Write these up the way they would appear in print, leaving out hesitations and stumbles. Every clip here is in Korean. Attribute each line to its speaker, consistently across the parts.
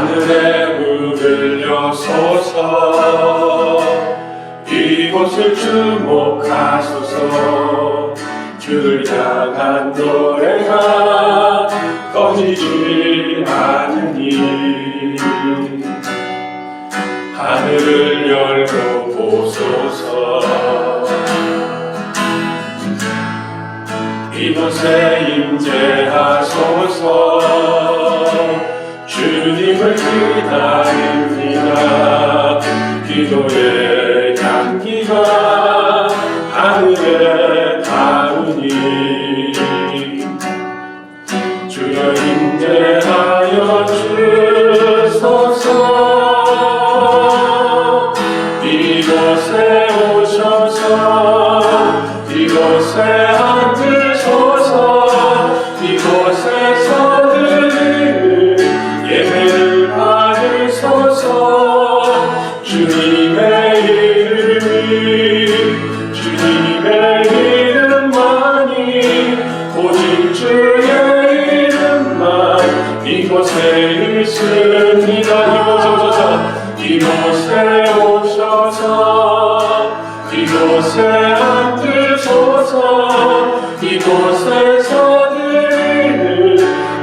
Speaker 1: 하늘의 문을 여소서. 이곳을 주목하소서. 주를 향한 노래가 꺼지지 않으니 하늘을 열고 보소서. 이곳에 임재하소서. 주님을 기다립니다. 기도의 향기가 하늘에 닿으니 주여 임재하여 주소서. 이곳에 오셔서 이곳에 앉으소서. 이곳에서 드리는 예배를 받으소서. 주님의 이름만이 오직 주의 이름만 이곳에 있습니다. 이곳에 오셔서 이곳에 앉으소서. 이곳에서 드리는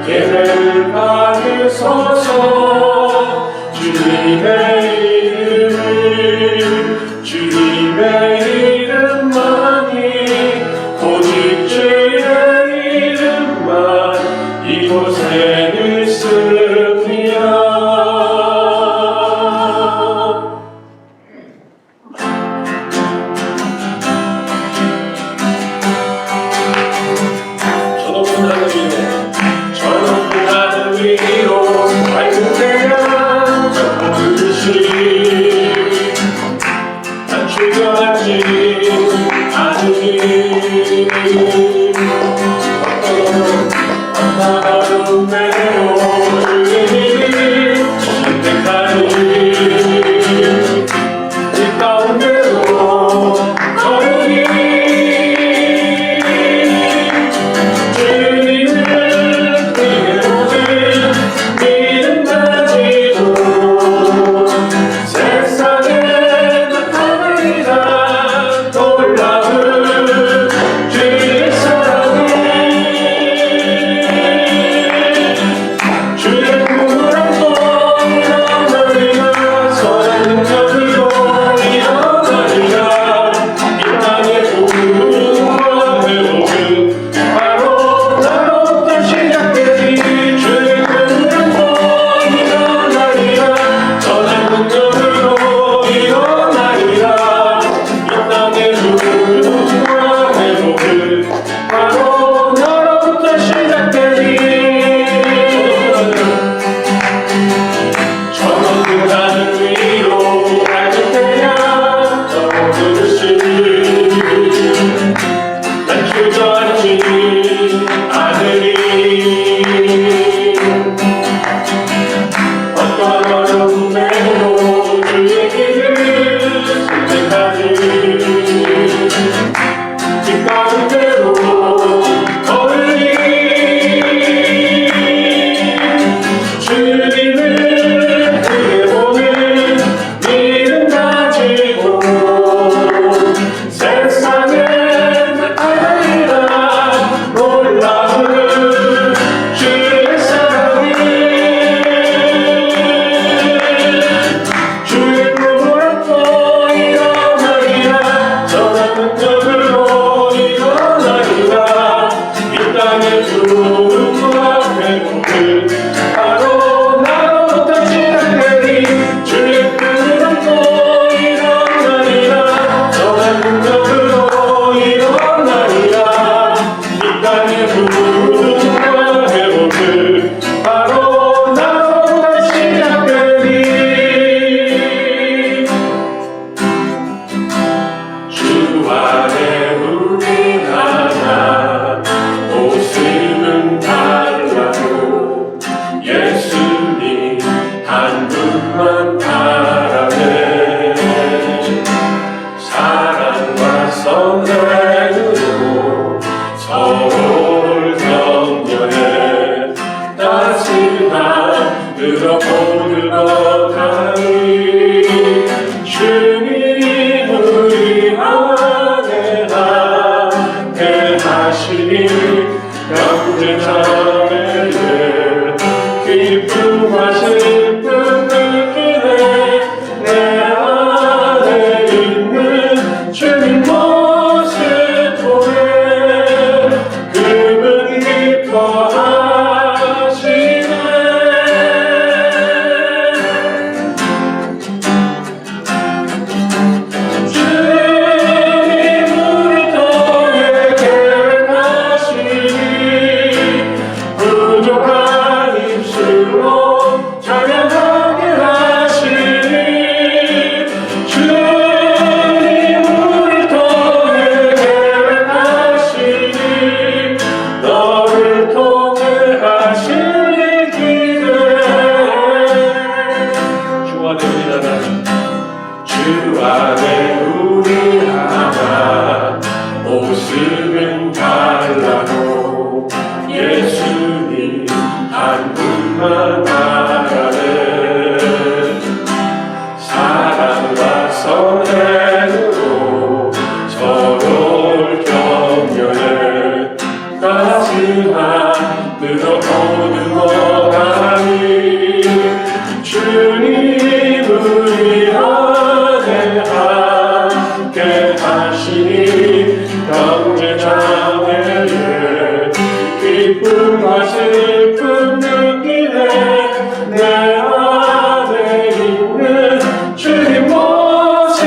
Speaker 1: 예배를 받으소서. 주님의 이름만이 오직 주의 이름만 이곳에 있습니다.
Speaker 2: 서로를 격려해 따스한 그런
Speaker 1: 모든 것 다니 주님 우리 안에 함께 하시니 형제 자매들 기쁨과 슬픔 느끼네 내 안에 있는 주님 모습 보네 그분 기뻐하시네 주님 우리 통해 계획하시니 부족한 입술로 찬양하게 하시니 주님 우리 통해 계획하시니 너를 통해 하시니 기대해 주 안에 우리 하나 주 안에 우리 하나 모습은 달라도 예수님 한 분만 알아내 사랑과 선행으로 서로를 격려해 따스한 뜨거운 거하니 주님 우리 안에 함께 하시니 형제 자매들 기쁨과 슬픔 느끼네 내 안에 있는 주님 모습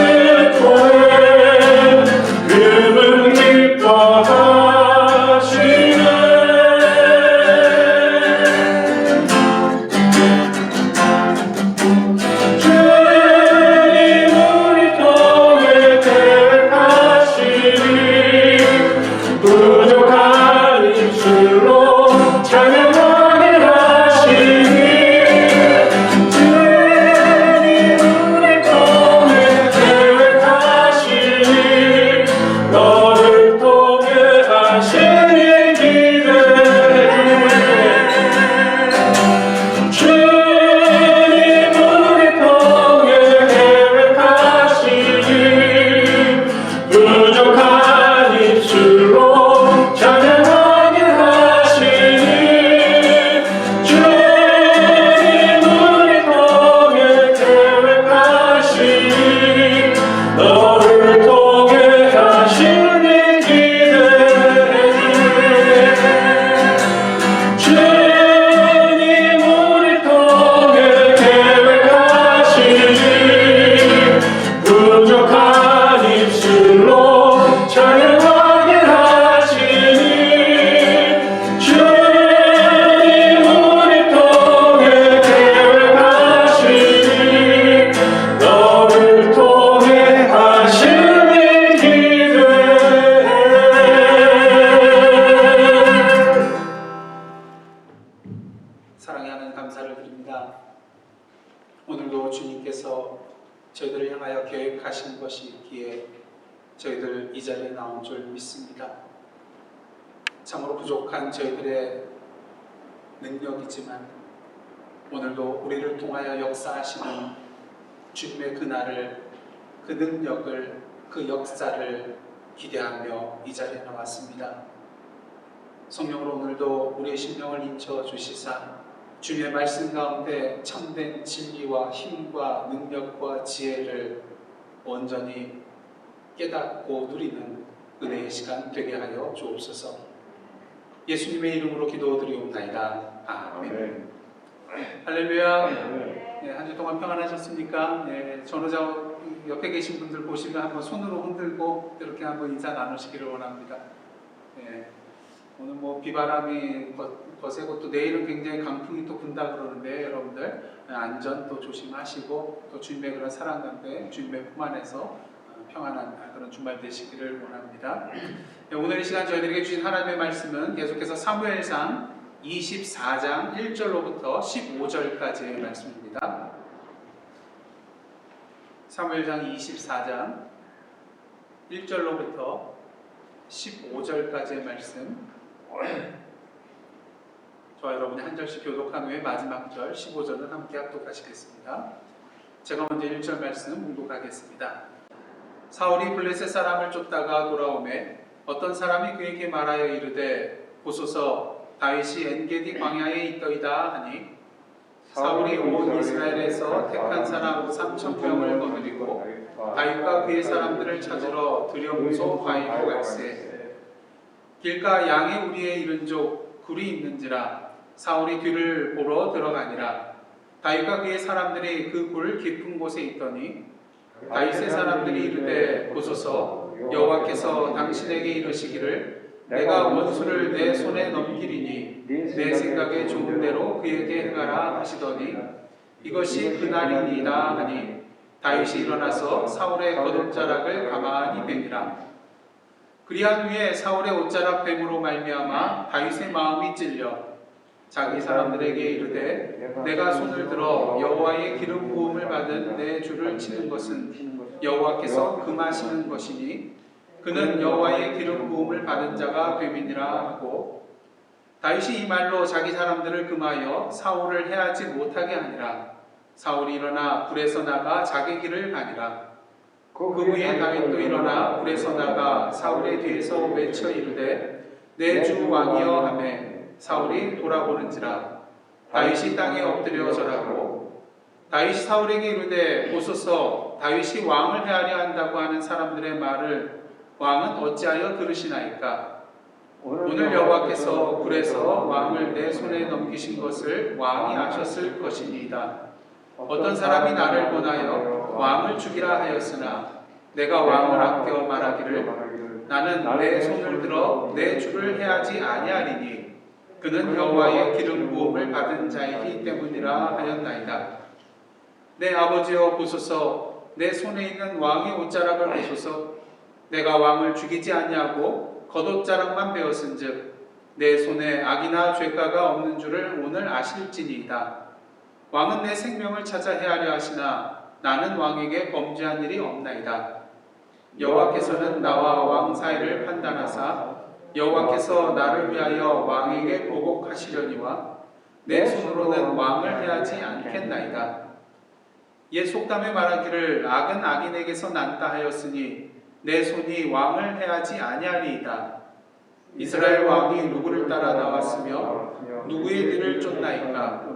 Speaker 1: 보네 그분 기뻐하시네 주님 우리 통해 계획하시니 부족한 입술로 찬양하게 하시니 주님 우리 통해 계획하시니 너를 통해 하시니 기대해 주님 우리 통해 계획하시니 부족한 입술로 찬양하게 하시니 주님 우리 통해 계획하시니 너를 통해 하시니 기대해 주님 우리 통해 계획하시니 부족한 입술로 찬양하게 하시니 주님 우리 통해 계획하시니 너를 통해 하시니 기대해
Speaker 2: 사랑의 하나님 감사를 드립니다. 오늘도 주님께서 저희들을 향하여 계획하신 것이 있기에 저희들 이 자리에 나온 줄 믿습니다. 참으로 부족한 저희들의 능력이지만 오늘도 우리를 통하여 역사하시는 주님의 그날을, 그 능력을, 그 역사를 기대하며 이 자리에 나왔습니다. 성령으로 오늘도 우리의 심령을 인쳐 주시사 주님의 말씀 가운데 참된 진리와 힘과 능력과 지혜를 온전히 깨닫고 누리는 은혜의 시간 되게 하여 주옵소서. 예수님의 이름으로 기도드리옵나이다. 아멘. 할렐루야. 네, 한 주 동안 평안하셨습니까? 네, 전후좌우 옆에 계신 분들 보시면 한번 손으로 흔들고 이렇게 한번 인사 나누시기를 원합니다. 네, 오늘 뭐 비바람이 거세고 또 내일은 굉장히 강풍이 또 분다 그러는데 여러분들 안전 또 조심하시고 또 주님의 그런 사랑 가운데 주님의 품 안에서 평안한 그런 주말 되시기를 원합니다. 네, 오늘 이 시간 저희들에게 주신 하나님의 말씀은 계속해서 사무엘상 24장 1절로부터 15절까지의 말씀입니다. 사무엘상 24장 1절로부터 15절까지의 말씀 저와 여러분이 한 절씩 교독한 후에 마지막 절 15절을 함께 합독하시겠습니다. 제가 먼저 1절 말씀 봉독하겠습니다. 사울이 블레셋 사람을 쫓다가 돌아오매 어떤 사람이 그에게 말하여 이르되 보소서 다윗이 엔게디 광야에 있더이다 하니 사울이 온 이스라엘에서 택한 사람 3,000명을 거느리고 다윗과 그의 사람들을 찾으러 드령소 바위로 갈새 길가 양의 우리에 이른 족 굴이 있는지라 사울이 뒤를 보러 들어가니라 다윗과 그의 사람들이 그 굴 깊은 곳에 있더니 다윗의 사람들이 이르되 보소서 여호와께서 당신에게 이르시기를 내가 원수를 내 손에 넘기리니 내 생각에 좋은 대로 그에게 행하라 하시더니 이것이 그날이니이다 하니 다윗이 일어나서 사울의 겉옷자락을 가만히 베니라. 그리한 후에 사울의 옷자락 뱀으로 말미암아 다윗의 마음이 찔려 자기 사람들에게 이르되 내가 손을 들어 여호와의 기름 부음을 받은 내 주를 치는 것은 여호와께서 금하시는 것이니 그는 여호와의 기름 부음을 받은 자가 됨이니라 하고 다윗이 이 말로 자기 사람들을 금하여 사울을 해하지 못하게 하니라. 사울이 일어나 굴에서 나가 자기 길을 가니라. 그 후에 다윗도 일어나 굴에서 나가 사울의 뒤에서 외쳐 이르되 내 주 왕이여 하매 사울이 돌아보는지라 다윗이 땅에 엎드려 절하고 다윗이 사울에게 이르되 보소서 다윗이 왕을 해하려 한다고 하는 사람들의 말을 왕은 어찌하여 들으시나이까? 오늘 여호와께서 굴에서 왕을 내 손에 넘기신 것을 왕이 아셨을 것이니이다. 어떤 사람이 나를 권하여 왕을 죽이라 하였으나 내가 왕을 아껴 말하기를 나는 내 손을 들어 내 주를 해하지 아니하리니 그는 여호와의 기름 부음을 받은 자이기 때문이라 하였나이다. 내 아버지여 보소서 내 손에 있는 왕의 옷자락을 보소서 내가 왕을 죽이지 아니하고 겉옷자락만 베었은즉 내 손에 악이나 죄가가 없는 줄을 오늘 아실지니이다. 왕은 내 생명을 찾아 해하려 하시나 나는 왕에게 범죄한 일이 없나이다. 여호와께서는 나와 왕 사이를 판단하사 여호와께서 나를 위하여 왕에게 보복하시려니와 내 손으로는 왕을 해하지 않겠나이다. 옛 속담에 말하기를 악은 악인에게서 난다 하였으니 내 손이 왕을 해하지 아니하리이다. 이스라엘 왕이 누구를 따라 나왔으며 누구의 뒤를 쫓나이까?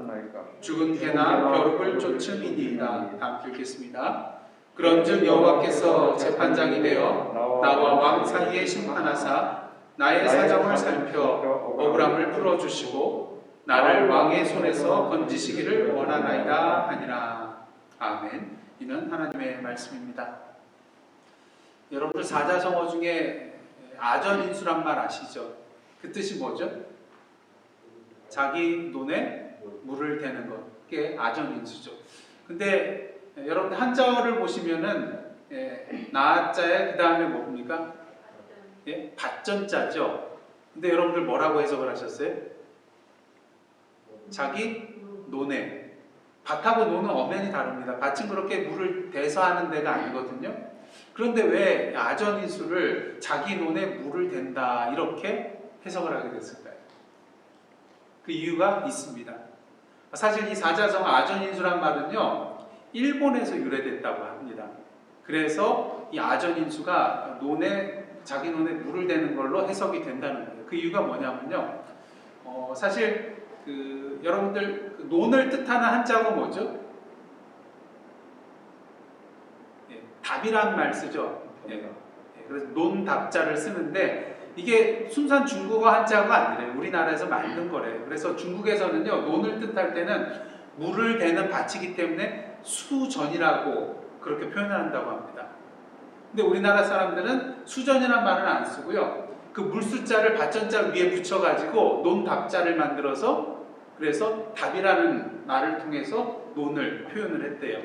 Speaker 2: 죽은 개나 벼룩을 쫓음이니이다. 다 함께 읽겠습니다. 그런즉 여호와께서 재판장이 되어 나와 왕 사이에 심판하사 나의 사정을 살펴 억울함을 풀어주시고 나를 왕의 손에서 건지시기를 원하나이다 하니라. 아멘. 이는 하나님의 말씀입니다. 여러분들 사자성어 중에 아전인수란 말 아시죠? 그 뜻이 뭐죠? 자기 논에 물을 대는 것. 그게 아전인수죠. 근데 여러분들 한자어를 보시면은 나자에 그 다음에 뭡니까? 밭전자죠. 근데 여러분들 뭐라고 해석을 하셨어요? 자기 논에. 밭하고 논은 엄연히 다릅니다. 밭은 그렇게 물을 대서 하는 데가 아니거든요. 그런데 왜 아전인수를 자기 논에 물을 댄다 이렇게 해석을 하게 됐을까요? 그 이유가 있습니다. 사실 이 사자성 아전인수란 말은요 일본에서 유래됐다고 합니다. 그래서 이 아전인수가 자기 논에 물을 대는 걸로 해석이 된다는 거예요. 그 이유가 뭐냐면요 사실 여러분들 논을 뜻하는 한자가 뭐죠? 답이란 말 쓰죠. 그래서 논답자를 쓰는데 이게 순수한 중국어 한자가 아니래요. 우리나라에서 만든 거래요. 그래서 중국에서는요 논을 뜻할 때는 물을 대는 밭이기 때문에 수전이라고 그렇게 표현을 한다고 합니다. 근데 우리나라 사람들은 수전이란 말은 안 쓰고요. 그 물수자를 밭전자 위에 붙여가지고 논답자를 만들어서 그래서 답이라는 말을 통해서 논을 표현을 했대요.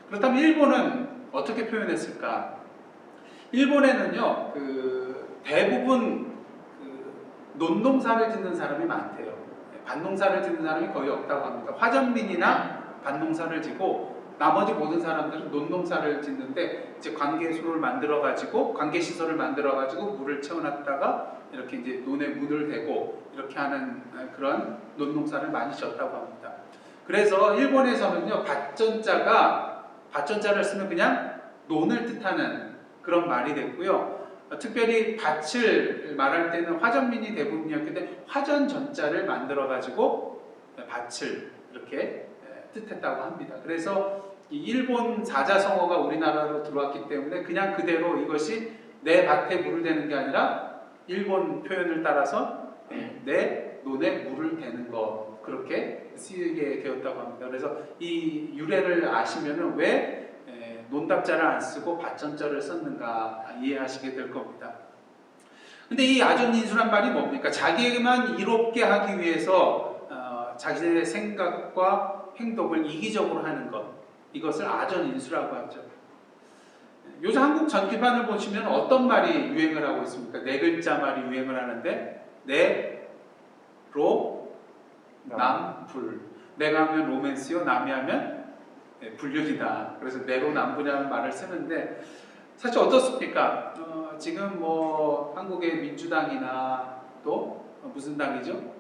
Speaker 2: 그렇다면 일본은 어떻게 표현했을까? 일본에는요, 대부분 논농사를 짓는 사람이 많대요. 밭농사를 짓는 사람이 거의 없다고 합니다. 화전민이나 밭농사를 짓고 나머지 모든 사람들은 논농사를 짓는데 이제 관계소를 만들어 가지고 관계 시설을 만들어 가지고 물을 채워놨다가 이렇게 이제 논에 물을 대고 이렇게 하는 그런 논농사를 많이 지었다고 합니다. 그래서 일본에서는요 밭전자를 쓰면 그냥 논을 뜻하는 그런 말이 됐고요. 특별히 밭을 말할 때는 화전민이 대부분이었기 때문에 화전전자를 만들어 가지고 밭을 이렇게 뜻했다고 합니다. 그래서 이 일본 사자성어가 우리나라로 들어왔기 때문에 그냥 그대로 이것이 내 밭에 물을 대는 게 아니라 일본 표현을 따라서 내 논에 물을 대는 것 그렇게 쓰이게 되었다고 합니다. 그래서 이 유래를 아시면은 왜 논답자를 안 쓰고 밭전자를 썼는가 이해하시게 될 겁니다. 근데 이 아전인수란 말이 뭡니까? 자기에게만 이롭게 하기 위해서 자신의 생각과 행동을 이기적으로 하는 것, 이것을 아전인수라고 하죠. 요즘 한국 전기판을 보시면 어떤 말이 유행을 하고 있습니까? 네 글자 말이 유행을 하는데 내로 남불. 내가 하면 로맨스요, 남이 하면 불륜이다. 그래서 내로남불이라는 말을 쓰는데 사실 어떻습니까? 지금 뭐 한국의 민주당이나 또 무슨 당이죠?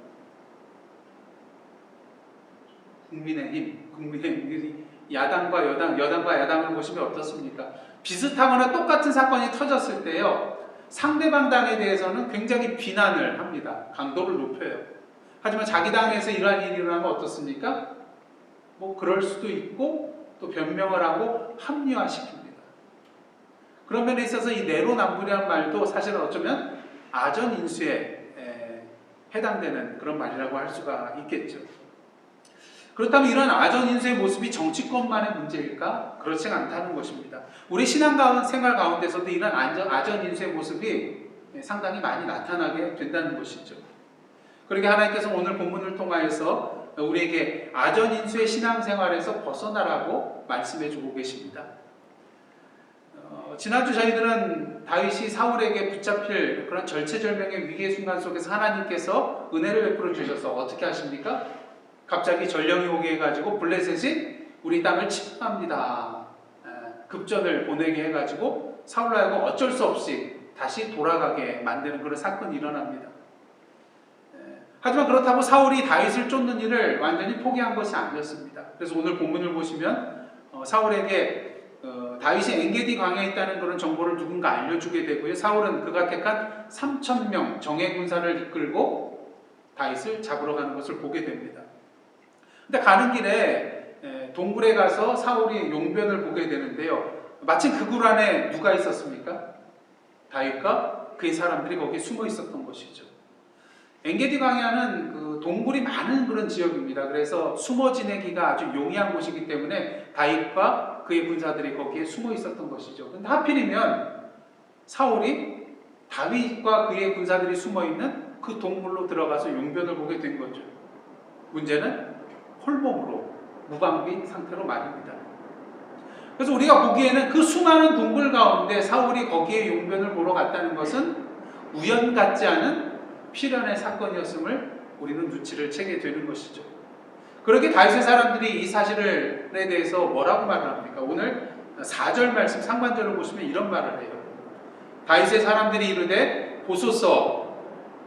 Speaker 2: 국민의힘 야당과 여당과 야당을 보시면 어떻습니까? 비슷하거나 똑같은 사건이 터졌을 때요 상대방 당에 대해서는 굉장히 비난을 합니다. 강도를 높여요. 하지만 자기 당에서 이러한 일이 일어나면 어떻습니까? 뭐 그럴 수도 있고 또 변명을 하고 합리화시킵니다. 그런 면에 있어서 이 내로남불이라는 말도 사실은 어쩌면 아전인수에 해당되는 그런 말이라고 할 수가 있겠죠. 그렇다면 이런 아전인수의 모습이 정치권만의 문제일까? 그렇지 않다는 것입니다. 우리 신앙생활 가운데서도 이런 아전인수의 모습이 상당히 많이 나타나게 된다는 것이죠. 그렇게 하나님께서 오늘 본문을 통하여서 우리에게 아전인수의 신앙생활에서 벗어나라고 말씀해주고 계십니다. 지난주 저희들은 다윗이 사울에게 붙잡힐 그런 절체절명의 위기의 순간 속에서 하나님께서 은혜를 베풀어 주셔서 어떻게 하십니까? 갑자기 전령이 오게 해가지고 블레셋이 우리 땅을 침공합니다. 급전을 보내게 해가지고 사울로 하여금 어쩔 수 없이 다시 돌아가게 만드는 그런 사건이 일어납니다. 하지만 그렇다고 사울이 다윗을 쫓는 일을 완전히 포기한 것이 아니었습니다. 그래서 오늘 본문을 보시면 사울에게 다윗이 엔게디 광야에 있다는 그런 정보를 누군가 알려주게 되고요. 사울은 그가 택한 3,000명 정예 군사를 이끌고 다윗을 잡으러 가는 것을 보게 됩니다. 근데 가는 길에 동굴에 가서 사울이 용변을 보게 되는데요. 마침 그 굴 안에 누가 있었습니까? 다윗과 그의 사람들이 거기에 숨어 있었던 것이죠. 엔게디 광야는 그 동굴이 많은 그런 지역입니다. 그래서 숨어 지내기가 아주 용이한 곳이기 때문에 다윗과 그의 군사들이 거기에 숨어 있었던 것이죠. 근데 하필이면 사울이 다윗과 그의 군사들이 숨어 있는 그 동굴로 들어가서 용변을 보게 된 거죠. 문제는 홀몸으로 무방비 상태로 말입니다. 그래서 우리가 보기에는 그 수많은 동굴 가운데 사울이 거기에 용변을 보러 갔다는 것은 우연 같지 않은 필연의 사건이었음을 우리는 눈치를 채게 되는 것이죠. 그렇게 다윗의 사람들이 이 사실에 대해서 뭐라고 말을 합니까? 오늘 4절 말씀 상반절을 보시면 이런 말을 해요. 다윗의 사람들이 이르되 보소서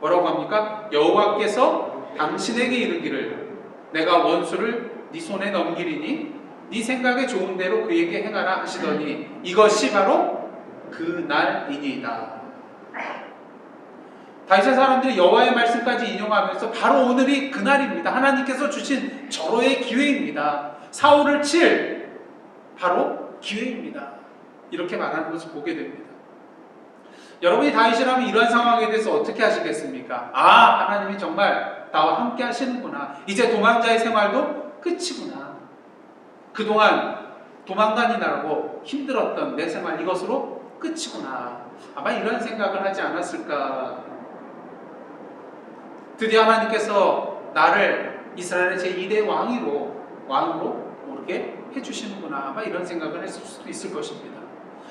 Speaker 2: 뭐라고 합니까? 여호와께서 당신에게 이르기를 내가 원수를 네 손에 넘기리니 네 생각에 좋은 대로 그에게 행하라 하시더니 이것이 바로 그 날이니이다. 다윗의 사람들이 여호와의 말씀까지 인용하면서 바로 오늘이 그날입니다. 하나님께서 주신 절호의 기회입니다. 사울을 칠 바로 기회입니다. 이렇게 말하는 것을 보게 됩니다. 여러분이 다윗이라면 이러한 상황에 대해서 어떻게 하시겠습니까? 하나님이 정말 나와 함께 하시는구나. 이제 도망자의 생활도 끝이구나. 그동안 도망다니느라고 힘들었던 내 생활 이것으로 끝이구나. 아마 이런 생각을 하지 않았을까. 드디어 하나님께서 나를 이스라엘의 제2대 왕으로 오르게 해주시는구나. 아마 이런 생각을 했을 수도 있을 것입니다.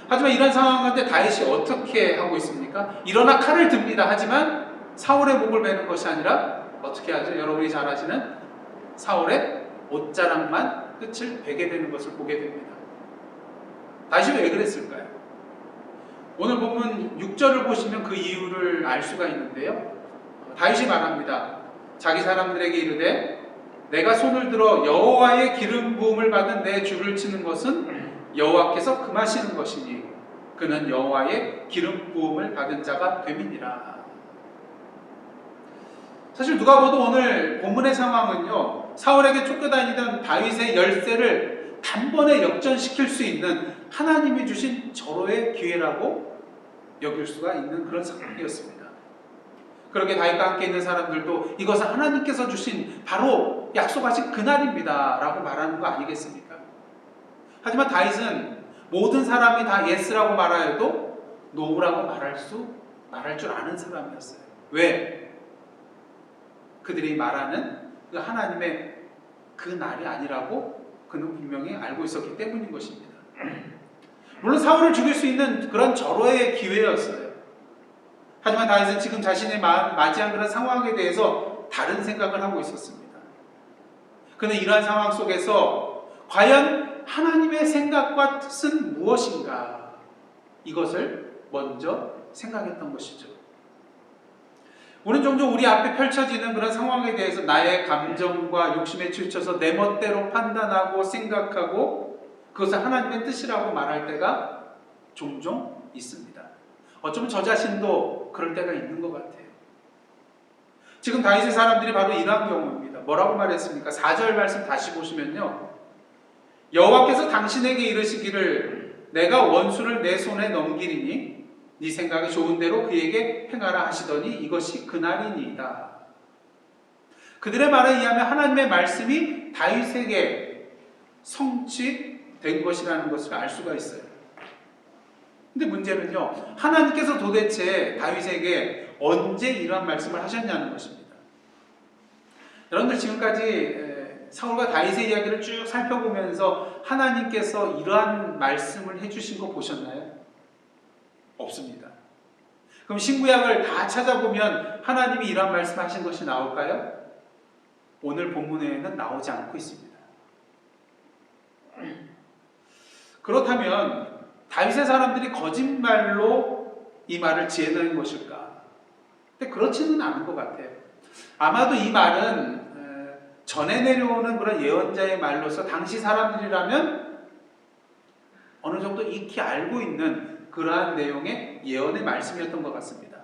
Speaker 2: 하지만 이런 상황 가운데 다윗이 어떻게 하고 있습니까? 일어나 칼을 듭니다. 하지만 사울의 목을 베는 것이 아니라 어떻게 하죠? 여러분이 잘 아시는 사울의 옷자락만 끝을 뵈게 되는 것을 보게 됩니다. 다윗이 왜 그랬을까요? 오늘 본문 6절을 보시면 그 이유를 알 수가 있는데요. 다윗이 말합니다. 자기 사람들에게 이르되 내가 손을 들어 여호와의 기름 부음을 받은 내 줄을 치는 것은 여호와께서 금하시는 것이니 그는 여호와의 기름 부음을 받은 자가 됨이니라. 사실 누가 봐도 오늘 본문의 상황은요, 사울에게 쫓겨다니던 다윗의 열세를 단번에 역전시킬 수 있는 하나님이 주신 절호의 기회라고 여길 수가 있는 그런 상황이었습니다. 그렇게 다윗과 함께 있는 사람들도 이것은 하나님께서 주신 바로 약속하신 그날입니다 라고 말하는 거 아니겠습니까? 하지만 다윗은 모든 사람이 다 예스라고 말하여도 노라고 말할 줄 아는 사람이었어요. 왜? 그들이 말하는 그 하나님의 그 날이 아니라고 그는 분명히 알고 있었기 때문인 것입니다. 물론 사울을 죽일 수 있는 그런 절호의 기회였어요. 하지만 다윗은 지금 자신의 맞이한 그런 상황에 대해서 다른 생각을 하고 있었습니다. 그는 이러한 상황 속에서 과연 하나님의 생각과 뜻은 무엇인가, 이것을 먼저 생각했던 것이죠. 우리는 종종 우리 앞에 펼쳐지는 그런 상황에 대해서 나의 감정과 욕심에 치우쳐서 내 멋대로 판단하고 생각하고 그것을 하나님의 뜻이라고 말할 때가 종종 있습니다. 어쩌면 저 자신도 그럴 때가 있는 것 같아요. 지금 다윗의 사람들이 바로 이러한 경우입니다. 뭐라고 말했습니까? 4절 말씀 다시 보시면요, 여호와께서 당신에게 이르시기를 내가 원수를 내 손에 넘기리니 네 생각이 좋은 대로 그에게 행하라 하시더니 이것이 그날이니이다. 그들의 말에 의하면 하나님의 말씀이 다윗에게 성취된 것이라는 것을 알 수가 있어요. 근데 문제는요, 하나님께서 도대체 다윗에게 언제 이러한 말씀을 하셨냐는 것입니다. 여러분들 지금까지 사울과 다윗의 이야기를 쭉 살펴보면서 하나님께서 이러한 말씀을 해주신 거 보셨나요? 없습니다. 그럼 신구약을 다 찾아보면 하나님이 이러한 말씀하신 것이 나올까요? 오늘 본문에는 나오지 않고 있습니다. 그렇다면 다윗의 사람들이 거짓말로 이 말을 지어낸 것일까? 근데 그렇지는 않은 것 같아요. 아마도 이 말은 전해 내려오는 그런 예언자의 말로서 당시 사람들이라면 어느 정도 익히 알고 있는 그러한 내용의 예언의 말씀이었던 것 같습니다.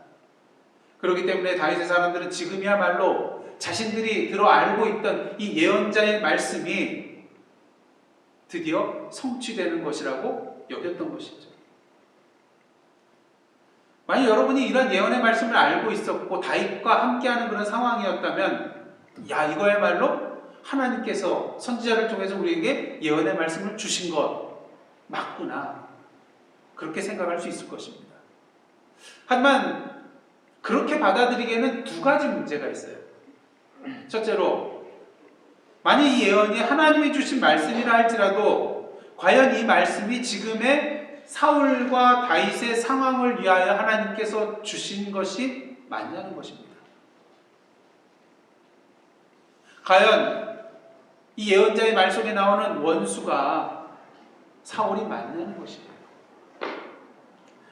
Speaker 2: 그렇기 때문에 다윗의 사람들은 지금이야말로 자신들이 들어 알고 있던 이 예언자의 말씀이 드디어 성취되는 것이라고 여겼던 것이죠. 만약 여러분이 이런 예언의 말씀을 알고 있었고 다윗과 함께하는 그런 상황이었다면, 야, 이거야말로 하나님께서 선지자를 통해서 우리에게 예언의 말씀을 주신 것 맞구나, 그렇게 생각할 수 있을 것입니다. 하지만 그렇게 받아들이기에는 두 가지 문제가 있어요. 첫째로, 만약 이 예언이 하나님이 주신 말씀이라 할지라도 과연 이 말씀이 지금의 사울과 다윗의 상황을 위하여 하나님께서 주신 것이 맞냐는 것입니다. 과연 이 예언자의 말 속에 나오는 원수가 사울이 맞냐는 것입니다.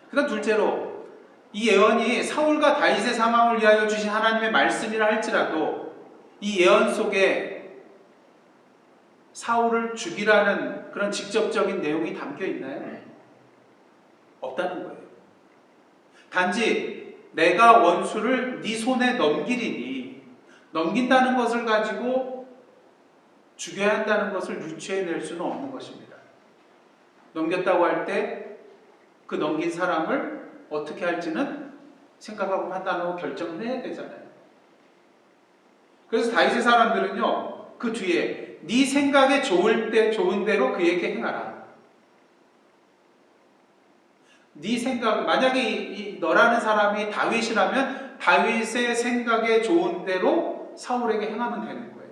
Speaker 2: 그다음 둘째로, 이 예언이 사울과 다윗의 상황을 위하여 주신 하나님의 말씀이라 할지라도 이 예언 속에 사울을 죽이라는 그런 직접적인 내용이 담겨 있나요? 없다는 거예요. 단지 내가 원수를 네 손에 넘기리니, 넘긴다는 것을 가지고 죽여야 한다는 것을 유추해낼 수는 없는 것입니다. 넘겼다고 할 때 그 넘긴 사람을 어떻게 할지는 생각하고 판단하고 결정을 해야 되잖아요. 그래서 다윗의 사람들은요, 그 뒤에 네 생각에 좋은 대로 그에게 행하라. 네 생각, 만약에 너라는 사람이 다윗이라면 다윗의 생각에 좋은 대로 사울에게 행하면 되는 거예요.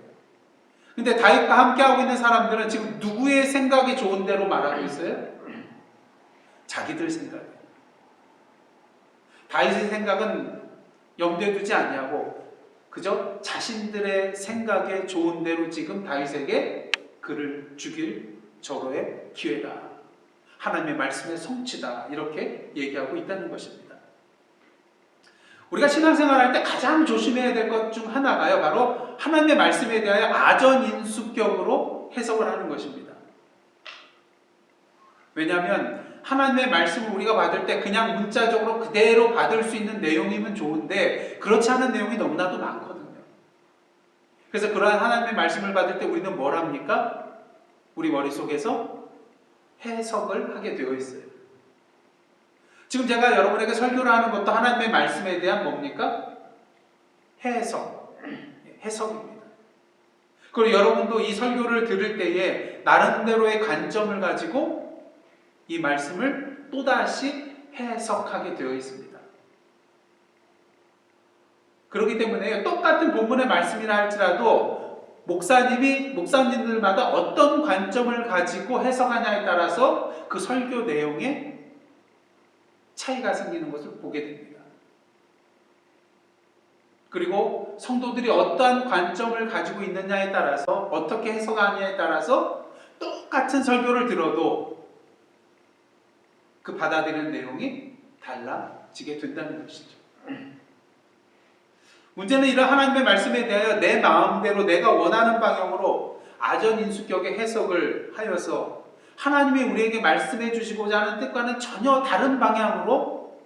Speaker 2: 근데 다윗과 함께하고 있는 사람들은 지금 누구의 생각에 좋은 대로 말하고 있어요? 자기들 생각이에요. 다윗의 생각은 염두에 두지 않냐고 그저 자신들의 생각에 좋은 대로 지금 다윗에게 그를 죽일 절호의 기회다. 하나님의 말씀의 성취다. 이렇게 얘기하고 있다는 것입니다. 우리가 신앙생활할 때 가장 조심해야 될 것 중 하나가요, 바로 하나님의 말씀에 대하여 아전인수격으로 해석을 하는 것입니다. 왜냐하면 하나님의 말씀을 우리가 받을 때 그냥 문자적으로 그대로 받을 수 있는 내용이면 좋은데 그렇지 않은 내용이 너무나도 많거든요. 그래서 그러한 하나님의 말씀을 받을 때 우리는 뭘 합니까? 우리 머릿속에서 해석을 하게 되어 있어요. 지금 제가 여러분에게 설교를 하는 것도 하나님의 말씀에 대한 뭡니까? 해석입니다. 그리고 여러분도 이 설교를 들을 때에 나름대로의 관점을 가지고 이 말씀을 또다시 해석하게 되어 있습니다. 그렇기 때문에 똑같은 본문의 말씀이라 할지라도 목사님들마다 어떤 관점을 가지고 해석하냐에 따라서 그 설교 내용에 차이가 생기는 것을 보게 됩니다. 그리고 성도들이 어떠한 관점을 가지고 있느냐에 따라서 어떻게 해석하느냐에 따라서 똑같은 설교를 들어도 그 받아들이는 내용이 달라지게 된다는 것이죠. 문제는 이런 하나님의 말씀에 대하여 내 마음대로 내가 원하는 방향으로 아전인수격의 해석을 하여서 하나님이 우리에게 말씀해 주시고자 하는 뜻과는 전혀 다른 방향으로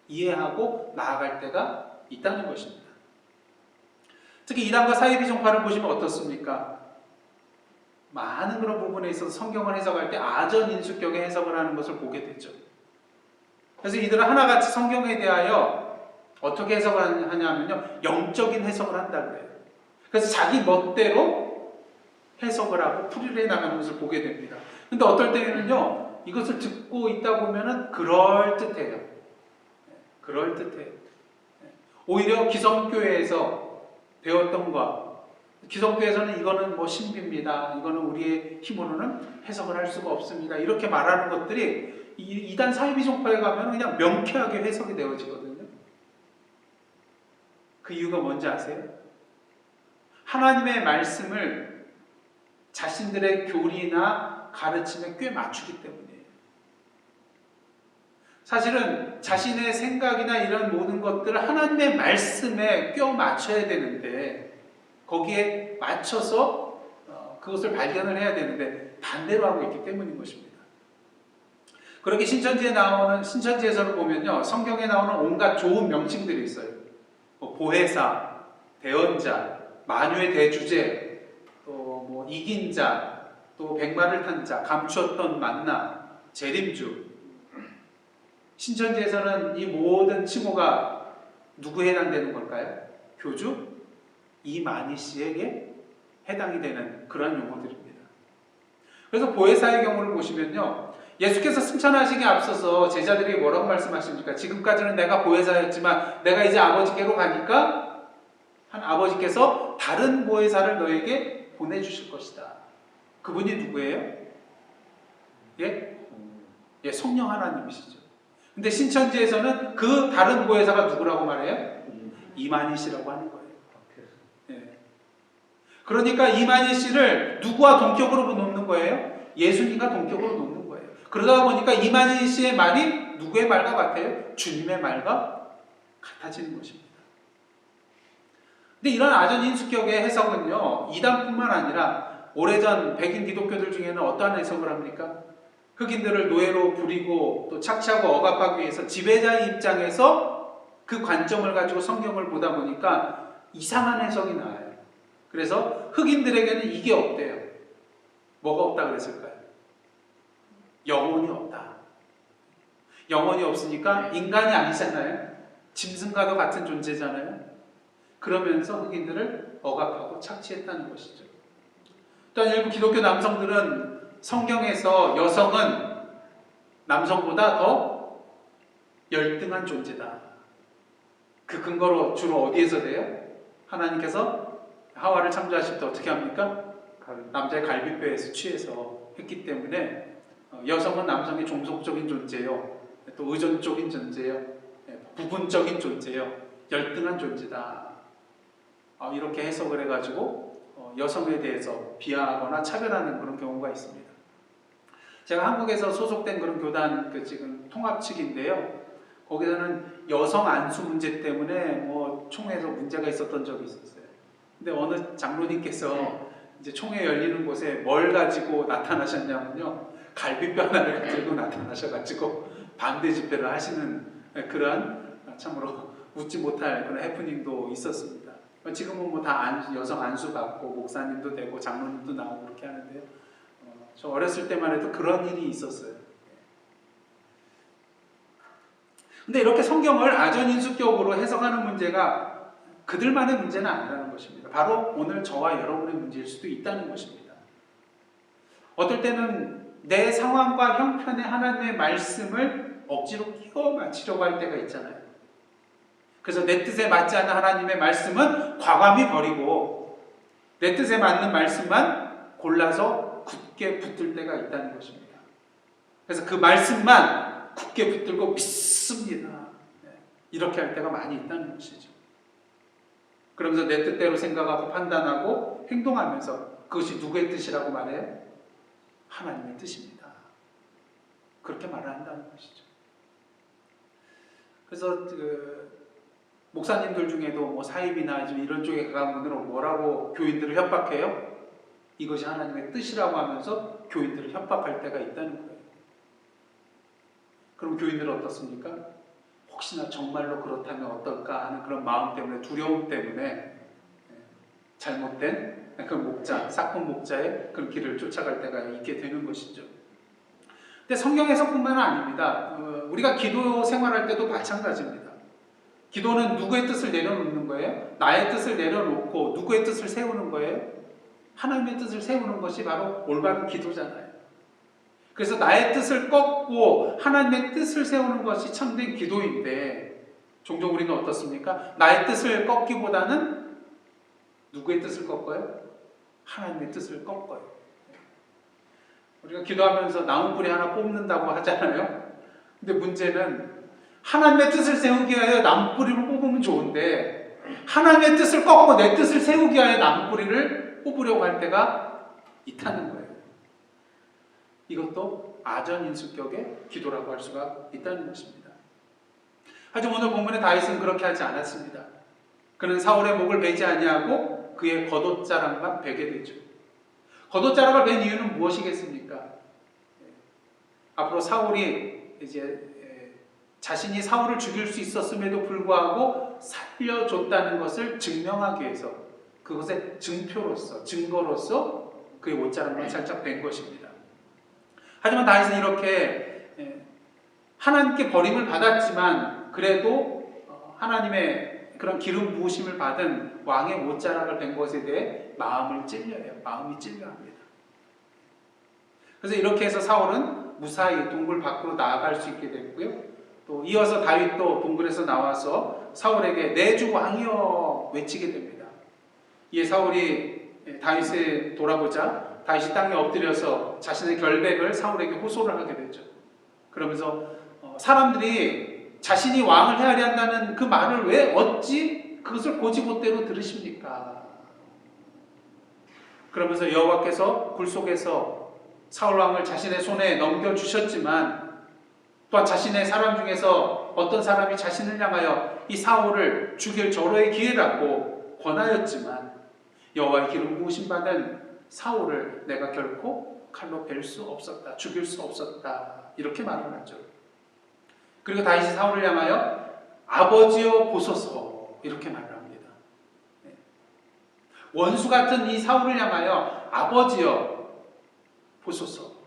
Speaker 2: 이해하고 나아갈 때가 있다는 것입니다. 특히 이단과 사이비 종파를 보시면 어떻습니까? 많은 그런 부분에 있어서 성경을 해석할 때 아전인수격의 해석을 하는 것을 보게 되죠. 그래서 이들은 하나같이 성경에 대하여 어떻게 해석을 하냐면요, 영적인 해석을 한다고 해요. 그래서 자기 멋대로 해석을 하고 풀이를 해나가는 것을 보게 됩니다. 근데 어떨 때는요, 이것을 듣고 있다 보면은 그럴듯해요. 그럴듯해요. 오히려 기성교회에서 배웠던 것, 기성교회에서는 이거는 뭐 신비입니다. 이거는 우리의 힘으로는 해석을 할 수가 없습니다. 이렇게 말하는 것들이 이단 사이비 종파에 가면 그냥 명쾌하게 해석이 되어지거든요. 그 이유가 뭔지 아세요? 하나님의 말씀을 자신들의 교리나 가르침에 꽤 맞추기 때문이에요. 사실은 자신의 생각이나 이런 모든 것들을 하나님의 말씀에 껴 맞춰야 되는데 거기에 맞춰서 그것을 발견을 해야 되는데 반대로 하고 있기 때문인 것입니다. 그렇게 신천지에서는 보면요, 성경에 나오는 온갖 좋은 명칭들이 있어요. 보혜사, 대언자, 만유의 대주제, 또 뭐 이긴 자, 또 백마를 탄 자, 감추었던 만나, 재림주. 신천지에서는 이 모든 칭호가 누구에 해당되는 걸까요? 교주 이만희 씨에게 해당이 되는 그런 용어들입니다. 그래서 보혜사의 경우를 보시면요, 예수께서 승천하시기에 앞서서 제자들이 뭐라고 말씀하십니까? 지금까지는 내가 보혜사였지만 내가 이제 아버지께로 가니까 아버지께서 다른 보혜사를 너에게 보내주실 것이다. 그분이 누구예요? 예, 성령 하나님이시죠. 근데 신천지에서는 그 다른 보혜사가 누구라고 말해요? 이만희 씨라고 하는 거예요. 예. 그러니까 이만희 씨를 누구와 동격으로 놓는 거예요? 예수님과 동격으로 놓는 거예요. 그러다 보니까 이만희 씨의 말이 누구의 말과 같아요? 주님의 말과 같아지는 것입니다. 근데 이런 아전인수격의 해석은요, 이단뿐만 아니라 오래전 백인 기독교들 중에는 어떠한 해석을 합니까? 흑인들을 노예로 부리고 또 착취하고 억압하기 위해서 지배자의 입장에서 그 관점을 가지고 성경을 보다 보니까 이상한 해석이 나와요. 그래서 흑인들에게는 이게 없대요. 뭐가 없다 그랬을까요? 영혼이 없다. 영혼이 없으니까 인간이 아니잖아요. 짐승과도 같은 존재잖아요. 그러면서 흑인들을 억압하고 착취했다는 것이죠. 또한 일부 기독교 남성들은 성경에서 여성은 남성보다 더 열등한 존재다. 그 근거로 주로 어디에서 돼요? 하나님께서 하와를 창조하실 때 어떻게 합니까? 남자의 갈비뼈에서 취해서 했기 때문에 여성은 남성의 종속적인 존재요, 또 의존적인 존재요, 부분적인 존재요, 열등한 존재다. 이렇게 해석을 해가지고 여성에 대해서 비하하거나 차별하는 그런 경우가 있습니다. 제가 한국에서 소속된 그런 교단 지금 통합 측인데요. 거기서는 여성 안수 문제 때문에 뭐 총회에서 문제가 있었던 적이 있었어요. 근데 어느 장로님께서 이제 총회 열리는 곳에 뭘 가지고 나타나셨냐면요. 갈비뼈 하나를 들고 나타나셔가지고 반대 집회를 하시는 그런 참으로 웃지 못할 그런 해프닝도 있었습니다. 지금은 뭐 다 여성 안수 받고 목사님도 되고 장로님도 나오고 그렇게 하는데요. 저 어렸을 때만 해도 그런 일이 있었어요. 근데 이렇게 성경을 아전인수격으로 해석하는 문제가 그들만의 문제는 아니라는 것입니다. 바로 오늘 저와 여러분의 문제일 수도 있다는 것입니다. 어떨 때는 내 상황과 형편에 하나님의 말씀을 억지로 끼워 맞추려고 할 때가 있잖아요. 그래서 내 뜻에 맞지 않는 하나님의 말씀은 과감히 버리고 내 뜻에 맞는 말씀만 골라서 굳게 붙들 때가 있다는 것입니다. 그래서 그 말씀만 굳게 붙들고 믿습니다. 이렇게 할 때가 많이 있다는 것이죠. 그러면서 내 뜻대로 생각하고 판단하고 행동하면서 그것이 누구의 뜻이라고 말해요? 하나님의 뜻입니다. 그렇게 말을 한다는 것이죠. 그래서 목사님들 중에도 뭐 사입이나 이런 쪽에 가까운 분들은 뭐라고 교인들을 협박해요? 이것이 하나님의 뜻이라고 하면서 교인들을 협박할 때가 있다는 거예요. 그럼 교인들은 어떻습니까? 혹시나 정말로 그렇다면 어떨까 하는 그런 마음 때문에, 두려움 때문에 잘못된 그 목자, 사건 목자의 그런 길을 쫓아갈 때가 있게 되는 것이죠. 근데 성경에서뿐만 아닙니다. 우리가 기도 생활할 때도 마찬가지입니다. 기도는 누구의 뜻을 내려놓는 거예요? 나의 뜻을 내려놓고 누구의 뜻을 세우는 거예요? 하나님의 뜻을 세우는 것이 바로 올바른 기도잖아요. 그래서 나의 뜻을 꺾고 하나님의 뜻을 세우는 것이 참된 기도인데 종종 우리는 어떻습니까? 나의 뜻을 꺾기보다는 누구의 뜻을 꺾어요? 하나님의 뜻을 꺾어요. 우리가 기도하면서 나무뿌리 하나 뽑는다고 하잖아요. 근데 문제는 하나님의 뜻을 세우기 위하여 나무뿌리를 뽑으면 좋은데 하나님의 뜻을 꺾고 내 뜻을 세우기 위하여 나무뿌리를 뽑으려고 할 때가 있다는 거예요. 이것도 아전인수격의 기도라고 할 수가 있다는 것입니다. 하지만 오늘 본문의 다윗은 그렇게 하지 않았습니다. 그는 사울의 목을 베지 아니하고 그의 겉옷자락만 베게 되죠. 겉옷자락을 벤 이유는 무엇이겠습니까? 앞으로 사울이 이제 자신이 사울을 죽일 수 있었음에도 불구하고 살려줬다는 것을 증명하기 위해서 그것의 증표로서, 증거로서 그의 옷자락만 살짝 뺀 것입니다. 하지만 다윗은 이렇게 하나님께 버림을 받았지만 그래도 하나님의 그런 기름 부으심을 받은 왕의 옷자락을 뺀 것에 대해 마음이 찔려합니다. 그래서 이렇게 해서 사울은 무사히 동굴 밖으로 나아갈 수 있게 됐고요. 또 이어서 다윗도 동굴에서 나와서 사울에게 내 주 왕이여 외치게 됩니다. 이에 사울이 다윗을 돌아보자 다윗이 땅에 엎드려서 자신의 결백을 사울에게 호소를 하게 되죠. 그러면서 사람들이 자신이 왕을 헤아려 한다는 그 말을 왜 어찌 그것을 고지못대로 들으십니까? 그러면서 여호와께서 굴 속에서 사울 왕을 자신의 손에 넘겨주셨지만 또한 자신의 사람 중에서 어떤 사람이 자신을 향하여 이 사울을 죽일 절호의 기회라고 권하였지만 여호와의 기름 부으심 받은 사울을 내가 결코 칼로 벨 수 없었다. 죽일 수 없었다. 이렇게 말을 하죠. 그리고 다윗이 사울을 향하여 아버지여 보소서 이렇게 말을 합니다. 원수 같은 이 사울을 향하여 아버지여 보소서.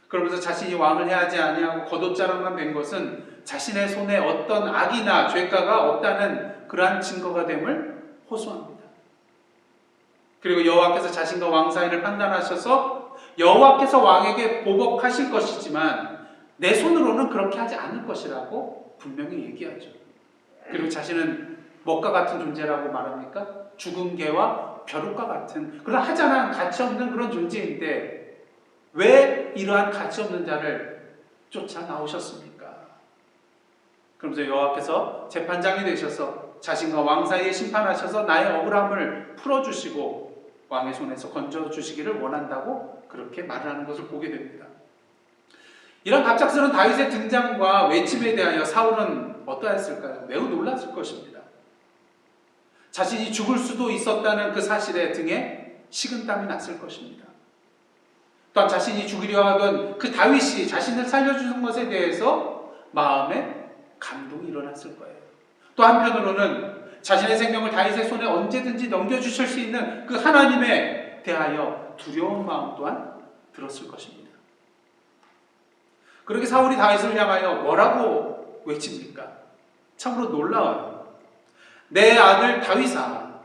Speaker 2: 그러면서 자신이 왕을 해하지 아니하고 겉옷자락만 뺀 것은 자신의 손에 어떤 악이나 죄가가 없다는 그러한 증거가 됨을 호소합니다. 그리고 여호와께서 자신과 왕 사이를 판단하셔서 여호와께서 왕에게 보복하실 것이지만 내 손으로는 그렇게 하지 않을 것이라고 분명히 얘기하죠. 그리고 자신은 무엇과 같은 존재라고 말합니까? 죽은 개와 벼룩과 같은 그런 하찮은 가치 없는 그런 존재인데 왜 이러한 가치 없는 자를 쫓아 나오셨습니까? 그러면서 여호와께서 재판장이 되셔서 자신과 왕 사이에 심판하셔서 나의 억울함을 풀어주시고 왕의 손에서 건져주시기를 원한다고 그렇게 말을 하는 것을 보게 됩니다. 이런 갑작스러운 다윗의 등장과 외침에 대하여 사울은 어떠했을까요? 매우 놀랐을 것입니다. 자신이 죽을 수도 있었다는 그 사실에 등에 식은땀이 났을 것입니다. 또한 자신이 죽으려 하던 그 다윗이 자신을 살려주는 것에 대해서 마음에 감동이 일어났을 거예요. 또 한편으로는 자신의 생명을 다윗의 손에 언제든지 넘겨주실 수 있는 그 하나님에 대하여 두려운 마음 또한 들었을 것입니다. 그렇게 사울이 다윗을 향하여 뭐라고 외칩니까? 참으로 놀라워요. 내 아들 다윗아.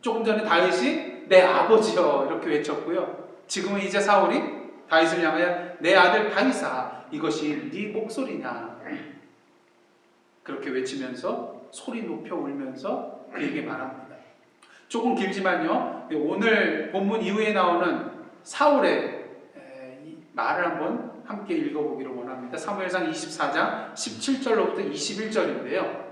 Speaker 2: 조금 전에 다윗이 내 아버지여 이렇게 외쳤고요. 지금은 이제 사울이 다윗을 향하여 내 아들 다윗아, 이것이 네 목소리냐, 그렇게 외치면서 소리 높여 울면서 그에게 말합니다. 조금 길지만요, 오늘 본문 이후에 나오는 사울의 말을 한번 함께 읽어보기를 원합니다. 사무엘상 24장 17절로부터 21절인데요.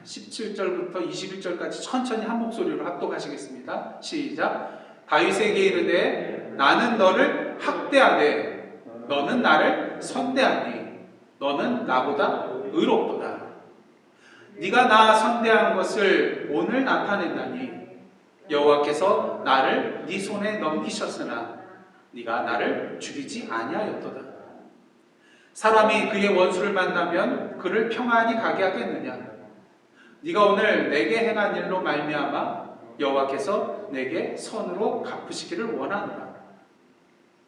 Speaker 2: 17절부터 21절까지 천천히 한 목소리로 합독하시겠습니다. 시작. 다윗에게 이르되 나는 너를 학대하되 너는 나를 선대하니 너는 나보다 의롭도다. 네가 나 선대한 것을 오늘 나타낸다니 여호와께서 나를 네 손에 넘기셨으나 네가 나를 죽이지 아니하였도다. 사람이 그의 원수를 만나면 그를 평안히 가게 하겠느냐? 네가 오늘 내게 행한 일로 말미암아 여호와께서 내게 선으로 갚으시기를 원하노라.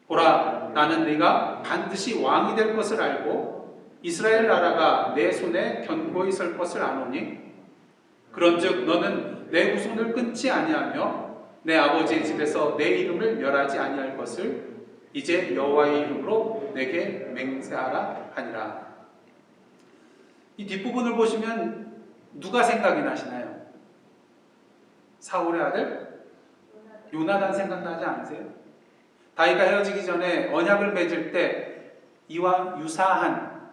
Speaker 2: 보라, 나는 네가 반드시 왕이 될 것을 알고 이스라엘 나라가 내 손에 견고히 설 것을 아노니 그런즉 너는 내 후손을 끊지 아니하며 내 아버지의 집에서 내 이름을 멸하지 아니할 것을 이제 여호와의 이름으로 내게 맹세하라 하니라. 이 뒷부분을 보시면 누가 생각이 나시나요? 사울의 아들 요나단 생각나지 않으세요? 다윗과 헤어지기 전에 언약을 맺을 때 이와 유사한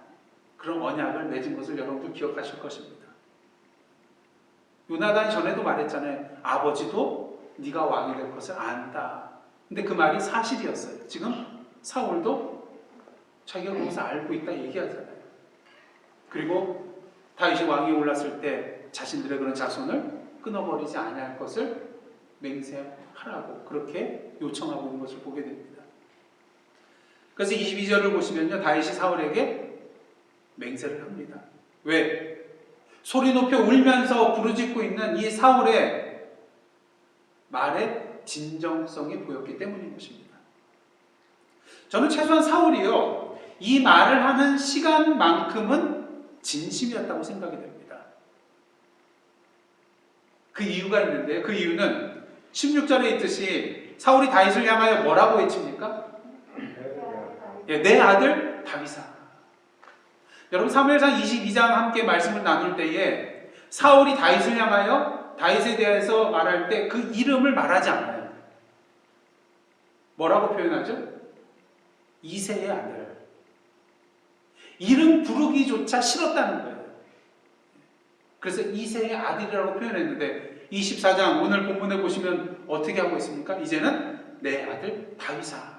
Speaker 2: 그런 언약을 맺은 것을 여러분들 기억하실 것입니다. 요나단이 전에도 말했잖아요. 아버지도 네가 왕이 될 것을 안다. 근데 그 말이 사실이었어요. 지금 사울도 자기가 그것을 알고 있다 얘기하잖아요. 그리고 다윗이 왕이 올랐을 때 자신들의 그런 자손을 끊어버리지 아니할 것을 맹세하라고 그렇게 요청하고 있는 것을 보게 됩니다. 그래서 22절을 보시면요, 다윗이 사울에게 맹세를 합니다. 왜? 소리 높여 울면서 부르짖고 있는 이 사울의 말에 진정성이 보였기 때문인 것입니다. 저는 최소한 사울이요, 이 말을 하는 시간만큼은 진심이었다고 생각이 됩니다. 그 이유가 있는데요. 그 이유는 16절에 있듯이 사울이 다윗을 향하여 뭐라고 외칩니까? 내 아들 다윗아. 여러분 사무엘상 22장 함께 말씀을 나눌 때에 사울이 다윗을 향하여 다윗에 대해서 말할 때 그 이름을 말하지 않아요. 뭐라고 표현하죠? 이새의 아들. 이름 부르기조차 싫었다는 거예요. 그래서 이새의 아들이라고 표현했는데 24장 오늘 본문에 보시면 어떻게 하고 있습니까? 이제는 내 아들 다윗아.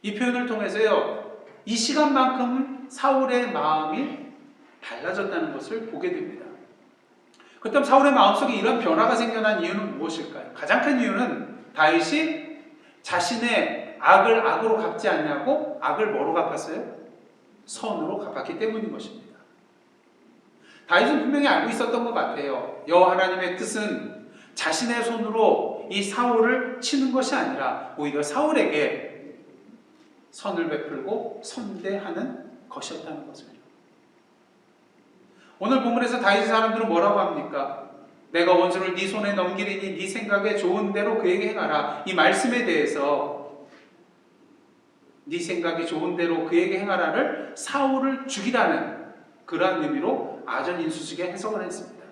Speaker 2: 이 표현을 통해서요, 이 시간만큼 사울의 마음이 달라졌다는 것을 보게 됩니다. 그렇다면 사울의 마음속에 이런 변화가 생겨난 이유는 무엇일까요? 가장 큰 이유는 다윗이 자신의 악을 악으로 갚지 않냐고 악을 뭐로 갚았어요? 선으로 갚았기 때문인 것입니다. 다윗은 분명히 알고 있었던 것 같아요. 여호와 하나님의 뜻은 자신의 손으로 이 사울을 치는 것이 아니라 오히려 사울에게 선을 베풀고 선대하는 것이었다는 것을요. 오늘 본문에서 다윗의 사람들은 뭐라고 합니까? 내가 원수를 네 손에 넘기리니 네 생각에 좋은 대로 그에게 행하라. 이 말씀에 대해서 네 생각이 좋은 대로 그에게 행하라를 사울을 죽이라는 그러한 의미로 아전인수식에 해석을 했습니다.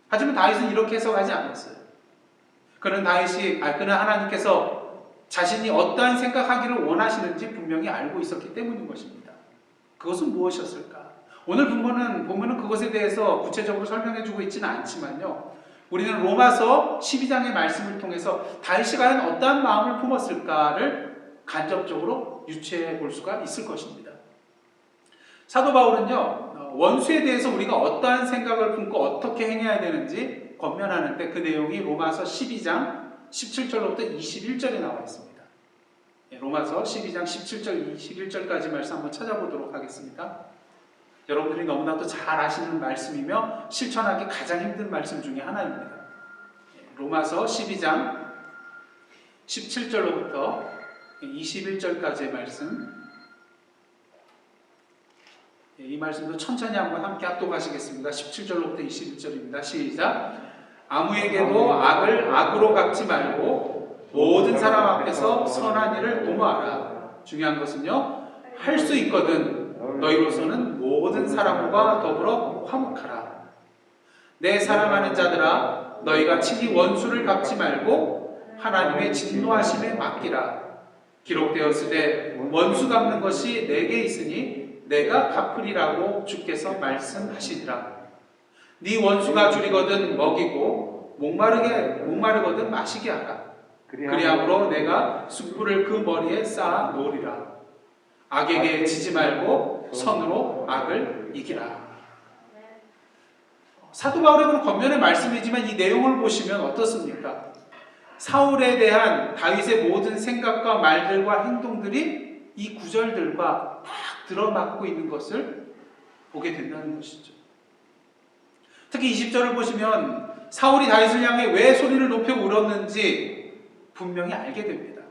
Speaker 2: 하지만 다윗은 이렇게 해석하지 않았어요. 그는 하나님께서 자신이 어떠한 생각하기를 원하시는지 분명히 알고 있었기 때문인 것입니다. 그것은 무엇이었을까? 오늘 본문은 그것에 대해서 구체적으로 설명해주고 있지는 않지만요. 우리는 로마서 12장의 말씀을 통해서 다윗이 과연 어떠한 마음을 품었을까를 간접적으로 유추해 볼 수가 있을 것입니다. 사도 바울은요, 원수에 대해서 우리가 어떠한 생각을 품고 어떻게 행해야 되는지 권면하는데 그 내용이 로마서 12장 17절로부터 21절에 나와 있습니다. 로마서 12장 17절, 21절까지 말씀 한번 찾아보도록 하겠습니다. 여러분들이 너무나도 잘 아시는 말씀이며 실천하기 가장 힘든 말씀 중에 하나입니다. 로마서 12장 17절로부터 21절까지의 말씀, 이 말씀도 천천히 한번 함께 합독하시겠습니다. 17절로부터 21절입니다. 시작. 아무에게도 악을 악으로 갚지 말고 모든 사람 앞에서 선한 일을 도모하라. 중요한 것은요, 할 수 있거든 너희로서는 모든 사람과 더불어 화목하라. 내 사랑하는 자들아, 너희가 친히 원수를 갚지 말고 하나님의 진노하심에 맡기라. 기록되었으되 원수 갚는 것이 내게 있으니 내가 갚으리라고 주께서 말씀하시니라. 네 원수가 줄이거든 먹이고 목마르거든 마시게 하라. 그리함으로 내가 숯불을 그 머리에 쌓아 놓으리라. 악에게 지지 말고 선으로 악을 이기라. 사도 바울의 그런 권면의 말씀이지만 이 내용을 보시면 어떻습니까? 사울에 대한 다윗의 모든 생각과 말들과 행동들이 이 구절들과 딱 들어맞고 있는 것을 보게 된다는 것이죠. 특히 20절을 보시면 사울이 다윗을 향해 왜 소리를 높여 울었는지 분명히 알게 됩니다.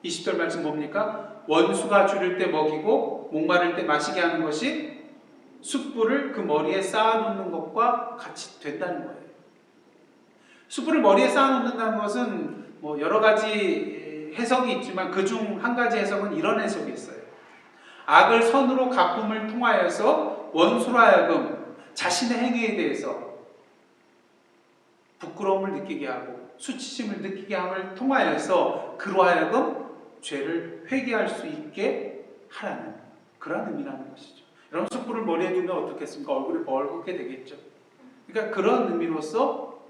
Speaker 2: 20절 말씀 뭡니까? 원수가 줄일 때 먹이고 목마를 때 마시게 하는 것이 숯불을 그 머리에 쌓아놓는 것과 같이 된다는 거예요. 숯불을 머리에 쌓아놓는다는 것은 뭐 여러 가지 해석이 있지만 그중 한 가지 해석은 이런 해석이 있어요. 악을 선으로 갚음을 통하여서 원수로 하여금 자신의 행위에 대해서 부끄러움을 느끼게 하고 수치심을 느끼게 함을 통하여서 그로 하여금 죄를 회개할 수 있게 하라는 그런 의미라는 것이죠. 여러분, 숯불을 머리에 두면 어떻겠습니까? 얼굴이 벌겋게 되겠죠. 그러니까 그런 의미로서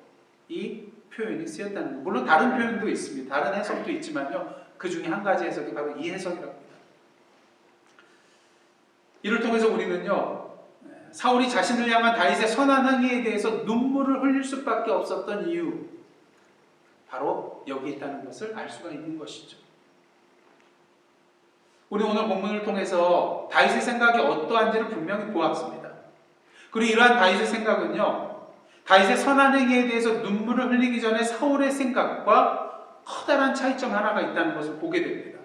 Speaker 2: 이 표현이 쓰였다는 거예요. 물론 다른 표현도 있습니다. 다른 해석도 있지만요. 그 중에 한 가지 해석이 바로 이 해석이라고 합니다. 이를 통해서 우리는요, 사울이 자신을 향한 다윗의 선한 행위에 대해서 눈물을 흘릴 수밖에 없었던 이유, 바로 여기 있다는 것을 알 수가 있는 것이죠. 우리 오늘 본문을 통해서 다윗의 생각이 어떠한지를 분명히 보았습니다. 그리고 이러한 다윗의 생각은요, 다윗의 선한 행위에 대해서 눈물을 흘리기 전에 사울의 생각과 커다란 차이점 하나가 있다는 것을 보게 됩니다.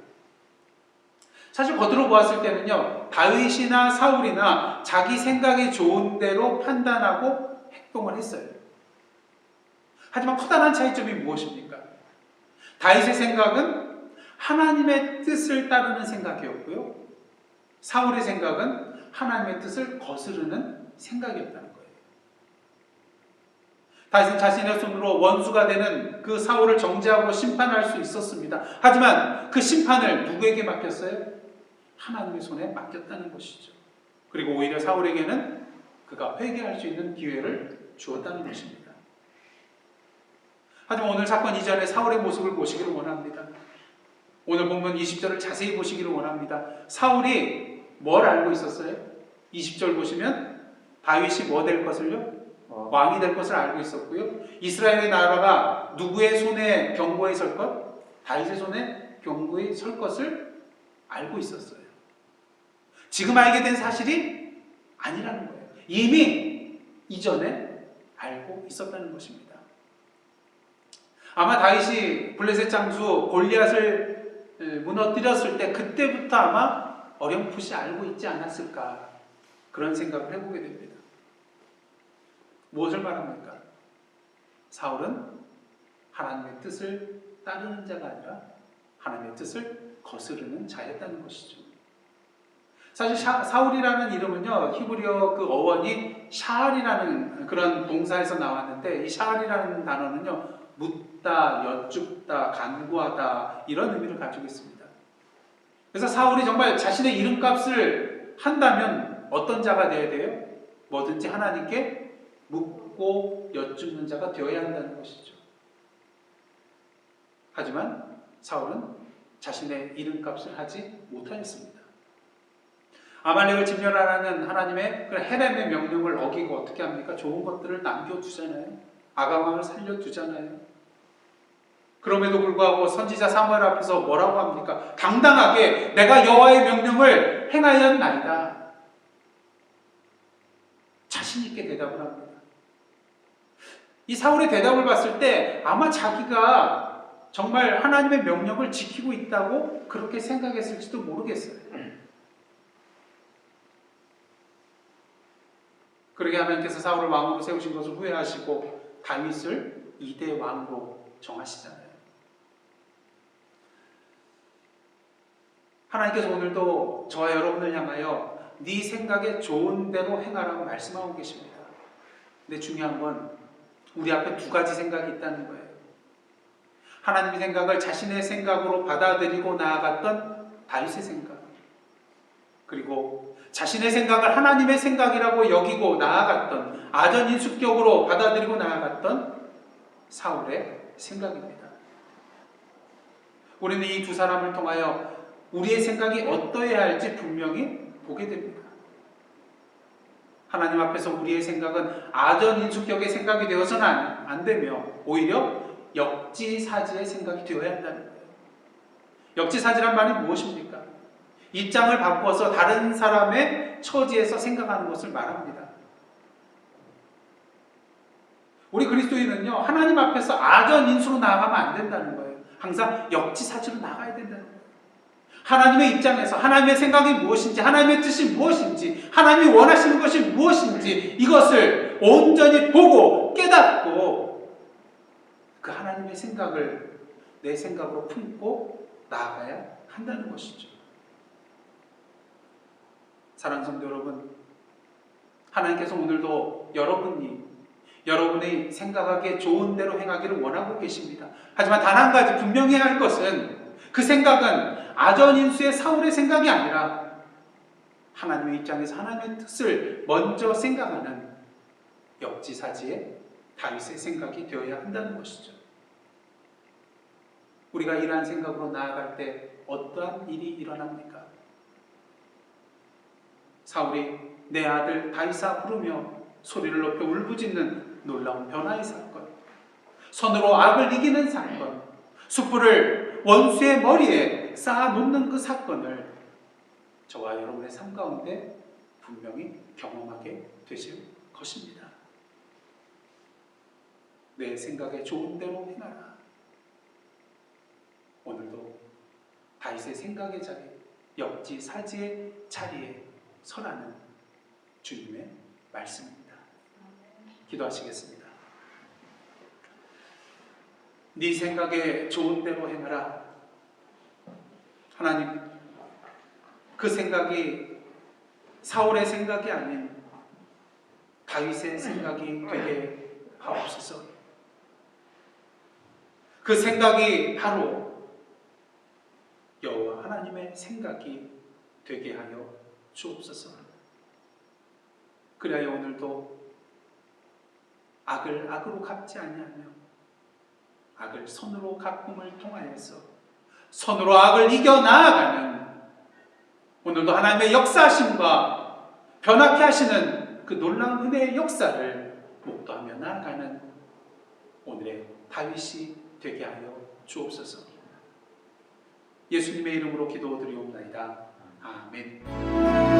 Speaker 2: 사실 겉으로 보았을 때는요, 다윗이나 사울이나 자기 생각이 좋은 대로 판단하고 행동을 했어요. 하지만 커다란 차이점이 무엇입니까? 다윗의 생각은 하나님의 뜻을 따르는 생각이었고요, 사울의 생각은 하나님의 뜻을 거스르는 생각이었다는 거예요. 다윗은 자신의 손으로 원수가 되는 그 사울을 정죄하고 심판할 수 있었습니다. 하지만 그 심판을 누구에게 맡겼어요? 하나님의 손에 맡겼다는 것이죠. 그리고 오히려 사울에게는 그가 회개할 수 있는 기회를 주었다는 것입니다. 하지만 오늘 사건 이전에 사울의 모습을 보시기를 원합니다. 오늘 본문 20절을 자세히 보시기를 원합니다. 사울이 뭘 알고 있었어요? 20절 보시면 다윗이 뭐 될 것을요? 왕이 될 것을 알고 있었고요. 이스라엘의 나라가 누구의 손에 경고에 설 것? 다윗의 손에 경고에 설 것을 알고 있었어요. 지금 알게 된 사실이 아니라는 거예요. 이미 이전에 알고 있었다는 것입니다. 아마 다윗이 블레셋 장수 골리앗을 무너뜨렸을 때 그때부터 아마 어렴풋이 알고 있지 않았을까, 그런 생각을 해보게 됩니다. 무엇을 말합니까? 사울은 하나님의 뜻을 따르는 자가 아니라 하나님의 뜻을 거스르는 자였다는 것이죠. 사실 사울이라는 이름은요, 히브리어 그 어원이 샤알이라는 그런 동사에서 나왔는데, 이 샤알이라는 단어는요, 묻다, 여쭙다, 간구하다 이런 의미를 가지고 있습니다. 그래서 사울이 정말 자신의 이름값을 한다면 어떤 자가 되어야 돼요? 뭐든지 하나님께 묻고 여쭙는 자가 되어야 한다는 것이죠. 하지만 사울은 자신의 이름값을 하지 못하였습니다. 아말렉을 진멸하라는 하나님의 헤렘의 명령을 어기고 어떻게 합니까? 좋은 것들을 남겨두잖아요. 아가왕을 살려두잖아요. 그럼에도 불구하고 선지자 사무엘 앞에서 뭐라고 합니까? 당당하게 내가 여호와의 명령을 행하였나이다. 자신 있게 대답을 합니다. 이 사울의 대답을 봤을 때 아마 자기가 정말 하나님의 명령을 지키고 있다고 그렇게 생각했을지도 모르겠어요. 그러게 하나님께서 사울을 왕으로 세우신 것을 후회하시고 다윗을 2대 왕으로 정하시잖아요. 하나님께서 오늘도 저와 여러분을 향하여 네 생각에 좋은 대로 행하라고 말씀하고 계십니다. 근데 중요한 건 우리 앞에 두 가지 생각이 있다는 거예요. 하나님의 생각을 자신의 생각으로 받아들이고 나아갔던 다윗의 생각, 그리고 자신의 생각을 하나님의 생각이라고 여기고 나아갔던, 아전인수격으로 받아들이고 나아갔던 사울의 생각입니다. 우리는 이 두 사람을 통하여 우리의 생각이 어떠해야 할지 분명히 보게 됩니다. 하나님 앞에서 우리의 생각은 아전인수격의 생각이 되어서는 안 되며 오히려 역지사지의 생각이 되어야 한다는 거예요. 역지사지란 말이 무엇입니까? 입장을 바꿔서 다른 사람의 처지에서 생각하는 것을 말합니다. 우리 그리스도인은요, 하나님 앞에서 아전인수로 나아가면 안 된다는 거예요. 항상 역지사지로 나가야 된다는 거예요. 하나님의 입장에서 하나님의 생각이 무엇인지, 하나님의 뜻이 무엇인지, 하나님이 원하시는 것이 무엇인지 이것을 온전히 보고 깨닫고 그 하나님의 생각을 내 생각으로 품고 나아가야 한다는 것이죠. 사랑하는 성도 여러분, 하나님께서 오늘도 여러분의 생각하기에 좋은 대로 행하기를 원하고 계십니다. 하지만 단 한 가지 분명히 할 것은 그 생각은 아전인수의 사울의 생각이 아니라 하나님의 입장에서 하나님의 뜻을 먼저 생각하는 역지사지의 다윗의 생각이 되어야 한다는 것이죠. 우리가 이러한 생각으로 나아갈 때 어떠한 일이 일어납니까? 사울이 내 아들 다윗아 부르며 소리를 높여 울부짖는 놀라운 변화의 사건, 손으로 악을 이기는 사건, 숯불을 원수의 머리에 쌓아놓는 그 사건을 저와 여러분의 삶 가운데 분명히 경험하게 되실 것입니다. 내 생각에 좋은 대로 행하라. 오늘도 다윗의 생각의 자리, 역지사지의 자리에 서라는 주님의 말씀입니다. 기도하시겠습니다. 네 생각에 좋은 대로 행하라. 하나님, 그 생각이 사울의 생각이 아닌 다윗의 생각이 되게 하옵소서. 그 생각이 바로 여호와 하나님의 생각이 되게 하여 주옵소서. 그래야 오늘도 악을 악으로 갚지 아니하며 악을 선으로 갚음을 통하여서 선으로 악을 이겨 나아가는, 오늘도 하나님의 역사하심과 변화케 하시는 그 놀라운 은혜의 역사를 목도하며 나아가는 오늘의 다윗이 되게 하여 주옵소서. 예수님의 이름으로 기도드리옵나이다. 아멘.